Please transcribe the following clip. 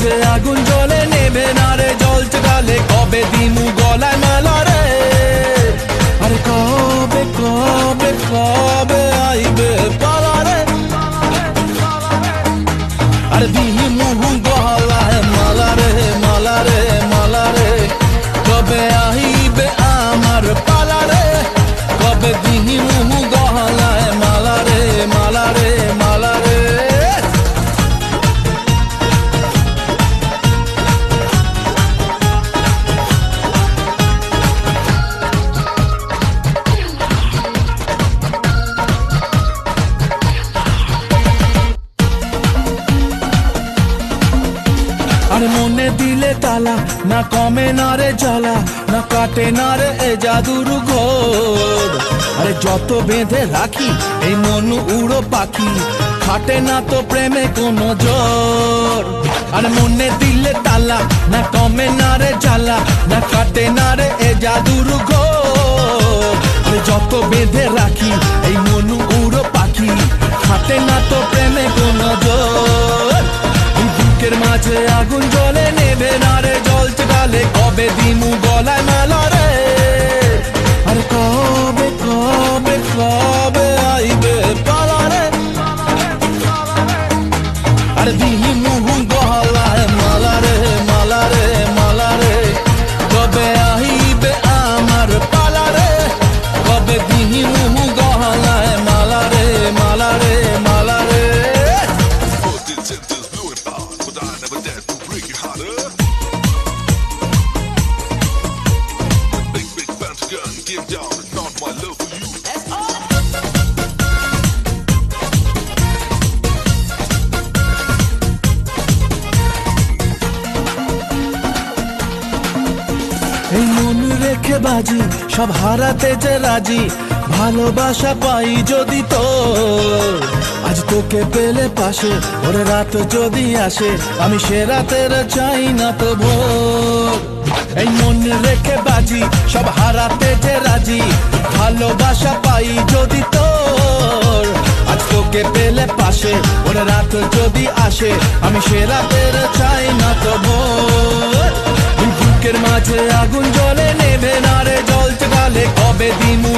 মাঝে আগুন জ্বলে নেবে না রে জল চকালে কবে দিমু গলায় মালা রে আরে কবে কবে কবে আইবে পালা রে আরে দিমু গলায় মালা রে মালা রে মালা রে কবে আইবে আমার পালা রে কবে দিমু গলায় মালা রে মালা রে মালা রে আরে মনে দিলে তালা না কমে না রে জ্বালা না কাটে না রে এ জাদুর ঘোর আরে যত বেঁধে রাখি এই মন উড়ো পাখি খাটে না তো প্রেমে কোনো জোর আরে মনে দিলে তালা না কমে না রে জ্বালা না কাটে না রে এ জাদুর ঘোর আরে যত বেঁধে রাখি এই মন উড়ো পাখি খাটে না তো প্রেমে কোনো জোর বুকের মাঝে আগুন জ্বলে নেবে না রে জল চকালে কবে দিমু গলায় মালা রে আরে কবে কবে কবে আইবে পালা রে আরে দিমু গলায় মালা রে মালা রে মালা রে কবে আইবে আমার পালা রে কবে দিমু গলায় মালা রে মালা রে মালা রে Give down, it's not my love for you. এই মন রেখে বাজি সব হারাতে যে রাজি ভালোবাসা পাই যদি তোর আজ তোকে পেলে পাশে ওরে রাত যদি আসে আমি সে রাতের চাই না তো ভোর এই মন রেখে বাজি সব হারাতে যে রাজি ভালোবাসা পাই যদি তোর আজ তোকে পেলে পাশে ওরে রাত যদি আসে আমি সে রাতের চাই না তো ভোর বুকের মাঝে আগুন জ্বলে নেবে না রে জল চকালে কবে দিমু